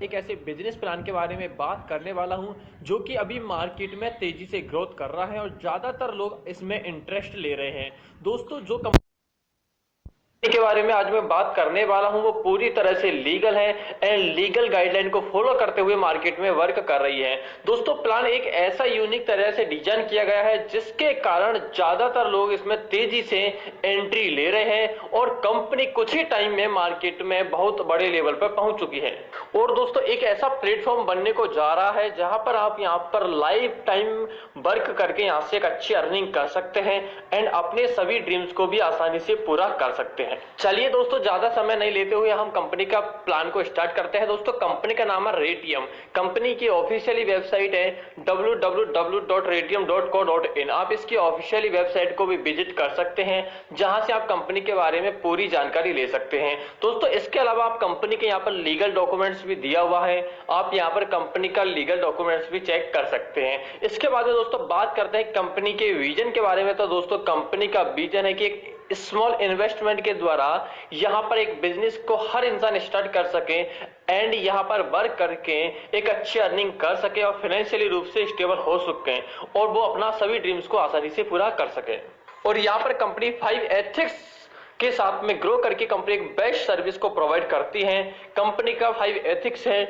एक ऐसे business plan के बारे में बात करने वाला हूं जो कि अभी मार्केट में तेजी से ग्रोथ कर रहा है और ज़्यादातर लोग इसमें इंटरेस्ट ले रहे हैं। दोस्तों, जो कंपनी के बारे में आज मैं बात करने वाला हूं वो पूरी तरह से लीगल है एंड लीगल गाइडलाइन को फॉलो करते हुए मार्केट में वर्क कर रही है। दोस्तों, प्लान एक ऐसा यूनिक तरह से डिजाइन किया गया है जिसके कारण ज्यादातर लोग इसमें तेजी से एंट्री ले रहे हैं और कंपनी कुछ ही टाइम में मार्केट में बहुत बड़े लेवल पर पहुंच चुकी है। और दोस्तों, एक ऐसा प्लेटफॉर्म बनने को जा रहा है जहां पर आप यहां पर लाइफ टाइम वर्क करके यहां से एक अच्छी अर्निंग कर सकते हैं एंड अपने सभी ड्रीम्स को भी आसानी से पूरा कर सकते हैं। चलिए दोस्तों, ज्यादा समय नहीं लेते हुए हम कंपनी का प्लान को स्टार्ट करते हैं। दोस्तों, कंपनी का नाम है रेटियम। कंपनी की ऑफिशियली वेबसाइट है www.retium.co.in। आप इसकी ऑफिशियली वेबसाइट को भी विजिट कर सकते हैं जहां से आप कंपनी के बारे में पूरी जानकारी ले सकते हैं। दोस्तों, इसके अलावा आप कंपनी के यहाँ पर लीगल डॉक्यूमेंट्स भी दिया हुआ है, आप यहाँ पर कंपनी का लीगल डॉक्यूमेंट्स भी चेक कर सकते हैं। इसके बाद में दोस्तों बात करते हैं कंपनी के विजन के बारे में। तो दोस्तों, कंपनी का विजन है कि एक स्मॉल इन्वेस्टमेंट के द्वारा यहां पर एक बिजनेस को हर इंसान स्टार्ट कर सके एंड यहां पर वर्क करके एक अच्छी अर्निंग कर सके और फाइनेंशियली रूप से स्टेबल हो सके और वो अपना सभी ड्रीम्स को आसानी से पूरा कर सके। और यहां पर कंपनी 5 एथिक्स के साथ में ग्रो करके कंपनी एक बेस्ट सर्विस को प्रोवाइड करती है। कंपनी का 5 एथिक्स है: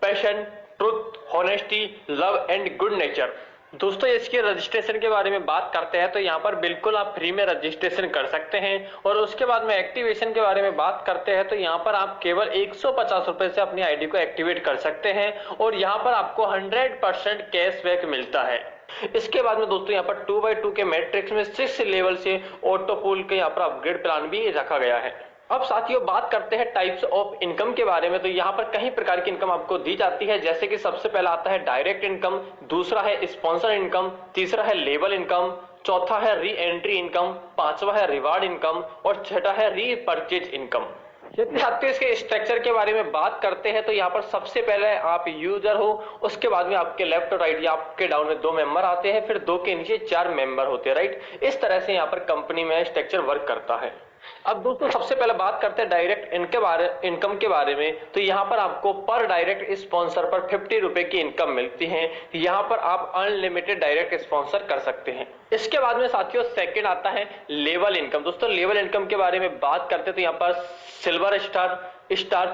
passion, truth, honesty, love and good nature. दोस्तों, इसके रजिस्ट्रेशन के बारे में बात करते हैं तो यहाँ पर बिल्कुल आप फ्री में रजिस्ट्रेशन कर सकते हैं। और उसके बाद में एक्टिवेशन के बारे में बात करते हैं तो यहाँ पर आप केवल 150 रुपए से अपनी आईडी को एक्टिवेट कर सकते हैं और यहाँ पर आपको 100% कैशबैक मिलता है। इसके बाद में दोस्तों यहाँ पर 2x2 के मैट्रिक्स में 6 लेवल से ऑटो पूल के यहाँ पर अपग्रेड प्लान भी रखा गया है। अब साथियों बात करते हैं टाइप्स ऑफ इनकम के बारे में। तो यहाँ पर कई प्रकार की इनकम आपको दी जाती है, जैसे कि सबसे पहला आता है डायरेक्ट इनकम, दूसरा है स्पॉन्सर इनकम, तीसरा है लेबल इनकम, चौथा है री एंट्री इनकम, पांचवा है रिवार्ड इनकम और छठा है रीपरचेज इनकम। साथियों, इसके स्ट्रक्चर के बारे में बात करते हैं तो यहाँ पर सबसे पहले आप यूजर हो, उसके बाद में आपके लेफ्ट और राइट या आपके डाउन में 2 मेंबर आते हैं, फिर 2 के नीचे 4 मेंबर होते हैं, राइट। इस तरह से यहाँ पर कंपनी में स्ट्रक्चर वर्क करता है। अब दोस्तों सबसे पहले बात करते हैं डायरेक्ट इनकम के बारे में। तो यहाँ पर आपको पर डायरेक्ट स्पॉन्सर पर 50 रुपए की इनकम मिलती है। यहाँ पर आप अनलिमिटेड डायरेक्ट स्पॉन्सर कर सकते हैं। इसके बाद में साथियों सेकंड आता है लेवल इनकम। दोस्तों, लेवल इनकम के बारे में बात करते हैं तो यहाँ पर silver star,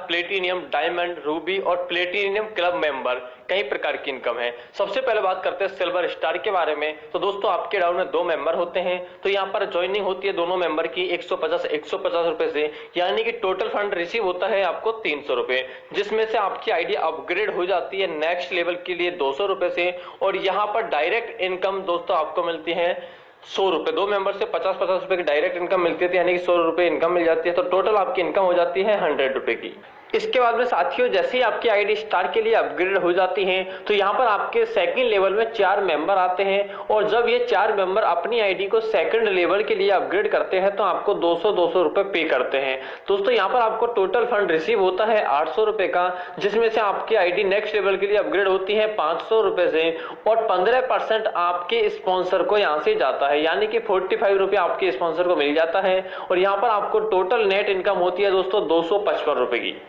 platinum, diamond, Ruby और प्लेटिनियम क्लब मेंबर कई प्रकार की इनकम है। सबसे पहले बात करते हैं सिल्वर स्टार के बारे में। तो दोस्तों आपके डाउन में 2 मेंबर होते हैं, तो यहाँ पर ज्वाइनिंग होती है दोनों मेंबर की 150 रुपए से, यानी कि टोटल फंड रिसीव होता है आपको 300 रुपए, जिसमें से आपकी आईडी अपग्रेड हो जाती है नेक्स्ट लेवल के लिए 200 रुपए से। और यहाँ पर डायरेक्ट इनकम दोस्तों आपको मिलती है 100 रुपए। 2 मेंबर से 50-50 रुपए की डायरेक्ट इनकम मिलती है, यानी कि 100 रुपए इनकम मिल जाती है, तो टोटल आपकी इनकम हो जाती है 100 रुपए की। इसके बाद में साथियों जैसे ही आपकी आईडी स्टार के लिए अपग्रेड हो जाती है तो यहाँ पर आपके सेकंड लेवल में 4 मेंबर आते हैं और जब ये 4 मेंबर अपनी आईडी को सेकंड लेवल के लिए अपग्रेड करते हैं तो आपको 200 रुपए पे करते हैं। दोस्तों यहाँ पर आपको टोटल फंड रिसीव होता है 800 रुपए का, जिसमें से आपकी आईडी नेक्स्ट लेवल के लिए अपग्रेड होती है 500 रुपए से और 15% आपके स्पॉन्सर को यहाँ से जाता है, यानी कि 45 रुपए आपके स्पॉन्सर को मिल जाता है। और यहाँ पर आपको टोटल नेट इनकम होती है दोस्तों 255 रुपए की।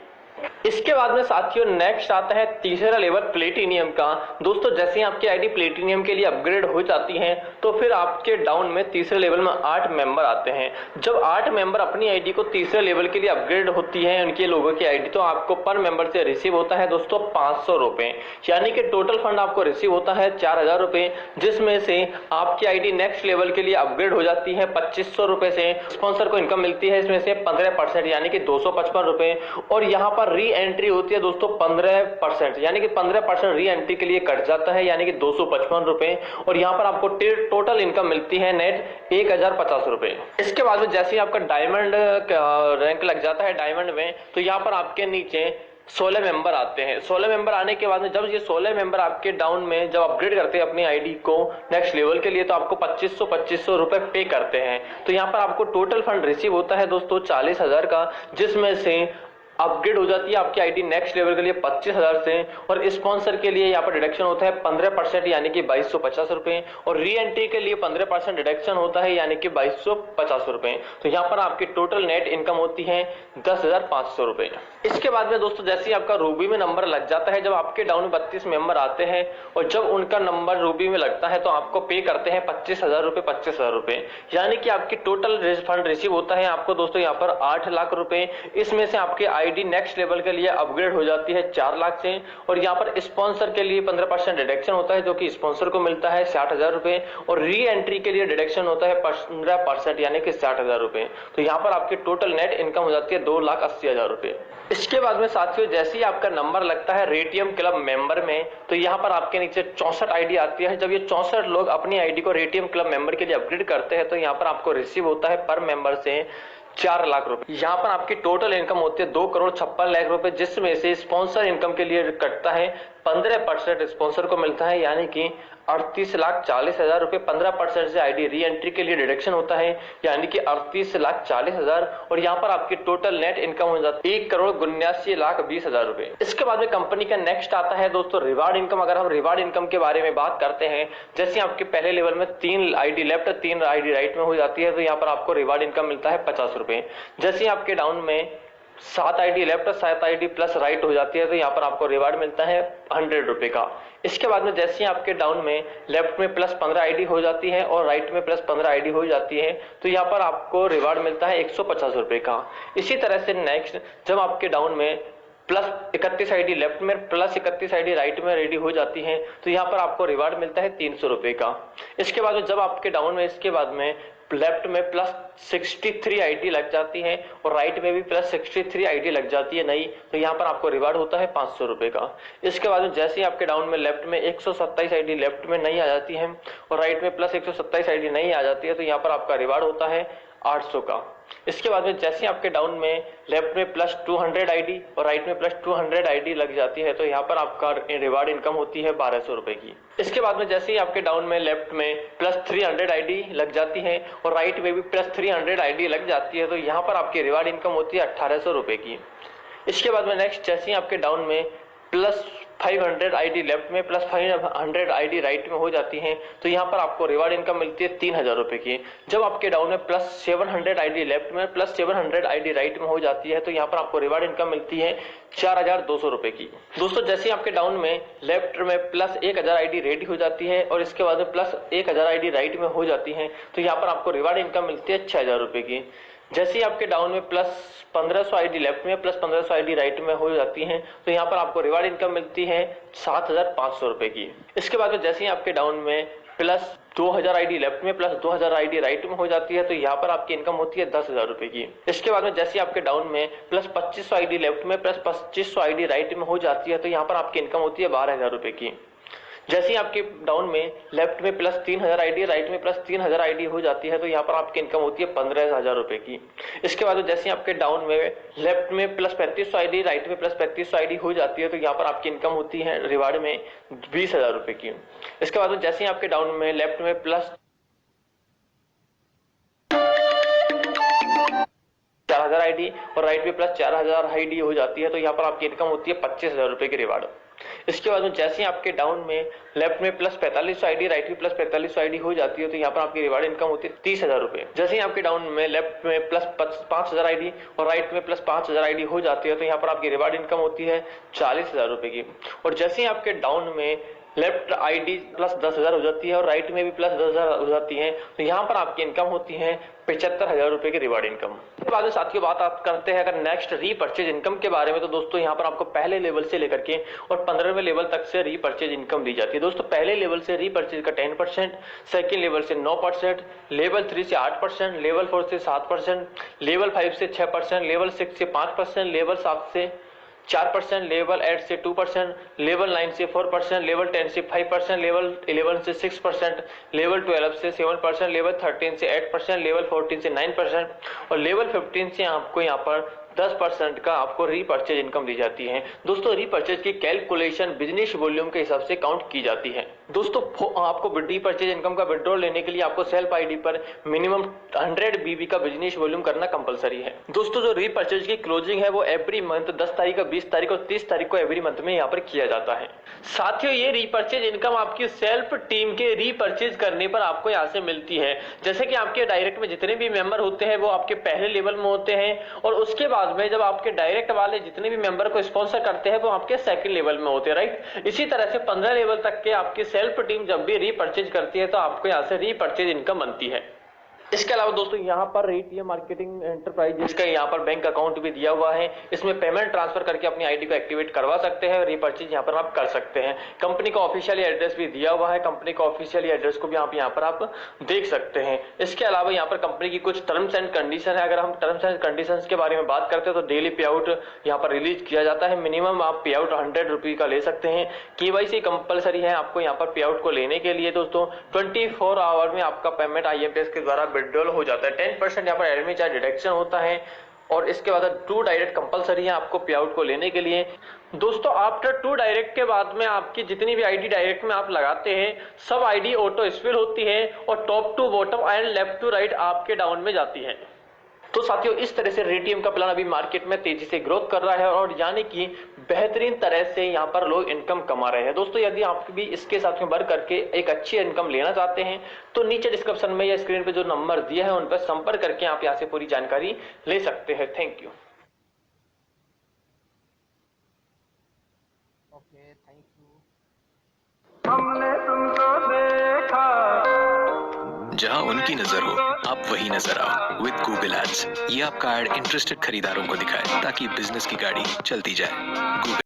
इसके बाद में साथियों नेक्स्ट आता है तीसरा लेवल प्लेटिनियम का। दोस्तों जैसे ही आपकी आईडी प्लेटिनियम के लिए अपग्रेड हो जाती है तो फिर आपके डाउन में तीसरे लेवल में 8 मेंबर आते हैं। जब 8 मेंबर अपनी आईडी को तीसरे लेवल के लिए अपग्रेड होती है उनके लोगों की आईडी, तो आपको पर मेंबर से रिसीव होता है दोस्तों 500 रुपए, यानी कि टोटल फंड आपको रिसीव होता है 4000 रुपए, जिसमें से आपकी आईडी नेक्स्ट लेवल के लिए अपग्रेड हो जाती है 2500 रुपए से। स्पॉन्सर को इनकम मिलती है इसमें से 15% यानी कि 255 रुपए। और यहाँ पर री एंट्री होती है दोस्तों 15%, यानी कि 15% री एंट्री के लिए कट जाता है, यानी कि 255 रुपए। और यहाँ पर आपको टोटल इनकम मिलती है नेट 1050 रुपए। इसके बाद में जैसे ही आपका डायमंड रैंक लग जाता है डायमंड में, तो यहाँ पर आपके नीचे 16 मेंबर आते हैं। 16 मेंबर आने के बाद में जब ये 16 मेंबर आपके डाउन में जब अपग्रेड करते हैं अपनी आईडी को नेक्स्ट लेवल के लिए, तो आपको 2500 रुपए पे करते हैं। तो यहाँ पर आपको टोटल फंड रिसीव होता है दोस्तों 40,000 का, जिसमें से अपग्रेड हो जाती है आपकी आईडी नेक्स्ट लेवल के लिए 25,000 से, और स्पॉन्सर के लिए यहाँ पर डिडक्शन होता है 15% यानी कि 2250 रुपए, और री एंट्री के लिए 15% डिडक्शन होता है यानी कि 2250 रुपए। तो यहाँ पर आपकी टोटल नेट इनकम होती है 10,500 रुपए। इसके बाद में दोस्तों जैसे ही आपका रूबी में नंबर लग जाता है, जब आपके डाउन में 32 मेंबर आते हैं और जब उनका नंबर रूबी में लगता है तो आपको पे करते हैं 25,000 रुपए, 25,000 रुपए, यानी कि आपकी टोटल फंड रिसीव होता है आपको दोस्तों यहाँ पर 8 लाख रुपए। इसमें से आपकी आईडी नेक्स्ट लेवल के लिए अपग्रेड हो जाती है 4 लाख से, और यहाँ पर स्पॉन्सर के लिए 15% डिडक्शन होता है जो कि स्पॉन्सर को मिलता है 60,000 रुपए, और री एंट्री के लिए डिडक्शन होता है 15% यानी कि 60,000 रुपए। तो यहाँ पर आपकी टोटल नेट इनकम हो जाती है 2,80,000 रुपए। इसके बाद में साथियों जैसे ही आपका नंबर लगता है रेटियम क्लब मेंबर में, तो यहाँ पर आपके नीचे 64 आईडी आती है। जब ये 64 लोग अपनी आईडी को रेटियम क्लब मेंबर के लिए अपग्रेड करते हैं तो यहाँ पर आपको रिसीव होता है पर मेंबर से 4 लाख रुपए। यहाँ पर आपकी टोटल इनकम होती है 2,56,00,000 रुपए, जिसमें से स्पॉन्सर इनकम के लिए कटता है 15% स्पॉन्सर को मिलता है यानी कि 38,40,000 रुपए। 15% से आईडी री एंट्री के लिए डिडक्शन होता है यानी कि 38,40,000, और यहाँ पर आपकी टोटल नेट इनकम हो जाती है 1,79,20,000 रुपए। इसके बाद में कंपनी का नेक्स्ट आता है दोस्तों रिवार्ड इनकम। अगर हम रिवार्ड इनकम के बारे में बात करते हैं, जैसे आपके पहले लेवल में 3 आईडी लेफ्ट 3 आईडी राइट में हो जाती है तो यहाँ पर आपको रिवार्ड इनकम मिलता है 50 रुपए। जैसे आपके डाउन में 7 ID left 7 ID plus right हो जाती है तो यहाँ पर आपको रिवार्ड मिलता है 100 रुपए का। इसके बाद में जैसे आपके डाउन में लेफ्ट में प्लस 15 आईडी हो जाती है और राइट में प्लस 15 आईडी हो जाती है तो यहाँ पर आपको रिवार्ड मिलता है 150 रुपए का। इसी तरह से नेक्स्ट जब आपके डाउन में प्लस 31 आईडी लेफ्ट में प्लस 31 आईडी राइट में रेडी हो जाती है तो यहाँ पर आपको रिवार्ड मिलता है 300 रुपए का। इसके बाद में जब आपके डाउन में इसके बाद में लेफ्ट में प्लस 63 आईडी लग जाती है और राइट में भी प्लस 63 आईडी लग जाती है नई, तो यहाँ पर आपको रिवार्ड होता है 500 रुपए का। इसके बाद में जैसे ही आपके डाउन में लेफ्ट में 127 आईडी लेफ्ट में नई आ जाती है और राइट में प्लस 127 आईडी नई आ जाती है तो यहाँ पर आपका रिवार्ड होता है 800 का। इसके बाद में जैसे आपके डाउन में लेफ्ट में प्लस 200 आईडी और राइट में प्लस 200 आईडी लग जाती है तो यहाँ पर आपका रिवार्ड इनकम होती है 1200 रुपए की। इसके बाद में जैसे ही आपके डाउन में लेफ्ट में प्लस 300 आईडी लग जाती है और राइट में भी प्लस 300 आईडी लग जाती है तो यहाँ पर आपकी रिवार्ड इनकम होती है 1800 रुपए की। इसके बाद में नेक्स्ट जैसे ही आपके डाउन में प्लस 500 आईडी लेफ्ट में प्लस 500 आईडी राइट में हो जाती हैं तो यहाँ पर आपको रिवार्ड इनकम मिलती है 3,000 रुपए की। जब आपके डाउन में प्लस 700 आईडी लेफ्ट में प्लस 700 आईडी राइट में हो जाती है तो यहाँ पर आपको रिवार्ड इनकम मिलती है 4,200 रुपए की। दोस्तों जैसे आपके डाउन में लेफ्ट में प्लस 1,000 आईडी रेडी हो जाती है और इसके बाद में प्लस 1,000 आईडी राइट में हो जाती है तो यहाँ पर आपको रिवार्ड इनकम मिलती है 6,000 रुपए की। जैसे ही आपके डाउन में प्लस 1500 आईडी लेफ्ट में प्लस 1500 आईडी राइट में हो जाती हैं तो यहाँ पर आपको रिवार्ड इनकम मिलती है 7,500 रुपए की। इसके बाद में जैसे ही आपके डाउन में प्लस 2,000 आईडी लेफ्ट में प्लस 2,000 आईडी राइट में हो जाती है तो यहाँ पर आपकी इनकम होती है 10,000 रुपए की। इसके बाद में जैसे आपके डाउन में प्लस 2500 आईडी लेफ्ट में प्लस 2500 आईडी राइट में हो जाती है तो यहाँ पर आपकी इनकम होती है 12,000 रुपए की। जैसे ही आपके डाउन में लेफ्ट में प्लस 3,000 आईडी राइट में प्लस 3,000 आईडी हो जाती है तो यहाँ पर आपकी इनकम होती है 15,000 रुपए की। इसके बाद जैसे आपके डाउन में लेफ्ट में प्लस 3500 आईडी राइट में प्लस 3500 आईडी हो जाती है तो यहाँ पर आपकी इनकम होती है रिवार्ड में 20,000 रुपए की। इसके बाद जैसे ही आपके डाउन में लेफ्ट में प्लस 4,000 आईडी और राइट में प्लस 4,000 आईडी हो जाती है तो यहाँ पर आपकी इनकम होती है 25,000 रुपए की रिवार्ड। इसके बाद में जैसे ही आपके डाउन में लेफ्ट में प्लस 4500 आईडी राइट में प्लस 4500 आईडी हो जाती है तो यहाँ पर आपकी रिवार्ड इनकम होती है 30,000 रुपए। जैसे ही आपके डाउन में लेफ्ट में प्लस 5,000 आईडी और राइट में प्लस 5,000 आईडी हो जाती है तो यहाँ पर आपकी रिवार्ड इनकम होती है 40,000 रुपए की। और जैसे ही आपके डाउन में लेफ्ट आईडी प्लस 10,000 हो जाती है और राइट में भी प्लस 10,000 हो जाती है तो यहाँ पर आपकी इनकम होती है 75,000 रुपए की रिवार्ड इनकम। इसके बाद में साथियों बात आप करते हैं अगर नेक्स्ट रीपर्चेज इनकम के बारे में, तो दोस्तों यहाँ पर आपको पहले लेवल से लेकर के और 15वें लेवल तक से रीपर्चेज इनकम दी जाती है। दोस्तों पहले लेवल से रीपर्चेज का 10%, सेकेंड लेवल से 9%, लेवल 3 से 8%, लेवल 4 से 7%, लेवल 5 से 6%, लेवल 6 से 5%, लेवल 7 से 4%, लेवल 8 से 2%, लेवल 9 से 4%, लेवल 10 से 5%, लेवल 11 से 6%, लेवल 12 से 7%, लेवल 13 से 8%, लेवल 14 से 9% और लेवल 15 से आपको यहाँ पर 10% का आपको रीपर्चेज इनकम दी जाती है। दोस्तों रीपर्चेज की कैलकुलेशन बिजनेस वॉल्यूम के हिसाब से काउंट की जाती है। दोस्तों आपको रीपर्चेज इनकम का विड्रॉल लेने के लिए आपको सेल्फ आईडी पर मिनिमम 100 बीबी का बिजनेस वॉल्यूम करना कंपलसरी है। दोस्तों जो रीपर्चेज की क्लोजिंग है वो एवरी मंथ 10 तारीख, 20 तारीख और 30 तारीख को एवरी मंथ में यहाँ पर किया जाता है। साथियों ये रीपर्चेज इनकम आपकी सेल्फ टीम के रीपर्चेज करने पर आपको यहाँ से मिलती है। जैसे कि आपके डायरेक्ट में जितने भी मेंबर होते हैं वो आपके पहले लेवल में होते हैं और उसके बाद में जब आपके डायरेक्ट वाले जितने भी मेंबर को स्पॉन्सर करते हैं वो आपके सेकंड लेवल में होते हैं, राइट। इसी तरह से 15 लेवल तक के आपकी सेल्फ टीम जब भी रीपर्चेज करती है तो आपको यहाँ से रीपर्चेज इनकम बनती है। इसके अलावा दोस्तों यहाँ पर रेटियम मार्केटिंग एंटरप्राइज इसका यहाँ पर बैंक अकाउंट भी दिया हुआ है। इसमें पेमेंट ट्रांसफर करके अपनी आईडी को एक्टिवेट करवा सकते हैं और रीपर्चेज यहाँ पर आप कर सकते हैं। कंपनी का ऑफिशियल एड्रेस भी दिया हुआ है, कंपनी का ऑफिशियल एड्रेस को भी आप यहाँ पर आप देख सकते हैं। इसके अलावा यहाँ पर कंपनी की कुछ टर्म्स एंड कंडीशन है। अगर हम टर्म्स एंड कंडीशन के बारे में बात करते हैं तो डेली पे आउट यहाँ पर रिलीज किया जाता है। मिनिमम आप पे आउट 100 रुपये का ले सकते हैं। केवाईसी कंपलसरी है आपको यहाँ पर पे आउट को लेने के लिए। दोस्तों 24 आवर में आपका पेमेंट IMPS के द्वारा विड्रॉल हो जाता है। 10% यहाँ पर एडमिन चार्ज डिडक्शन होता है और इसके बाद 2 डायरेक्ट कंपलसरी है आपको पे आउट को लेने के लिए। दोस्तों आफ्टर 2 डायरेक्ट के बाद में आपकी जितनी भी आईडी डायरेक्ट में आप लगाते हैं सब आईडी ऑटो स्पिल होती है और top to bottom and left to right आपके डाउन में जाती है। तो साथियों इस तरह से रेटियम का प्लान अभी मार्केट में तेजी से ग्रोथ कर रहा है और यानी कि बेहतरीन तरह से यहाँ पर लोग इनकम कमा रहे हैं। दोस्तों यदि आप भी इसके साथ में वर्क करके एक अच्छी इनकम लेना चाहते हैं तो नीचे डिस्क्रिप्शन में या स्क्रीन पे जो नंबर दिया है उन पर संपर्क करके आप यहाँ से पूरी जानकारी ले सकते हैं। Thank you. Okay, thank you. हमने तुमको देखा जहां उनकी नजर हो आप वही नजर आओ विद गूगल एड्स। ये आपका एड इंटरेस्टेड खरीदारों को दिखाए ताकि बिजनेस की गाड़ी चलती जाए। गूगल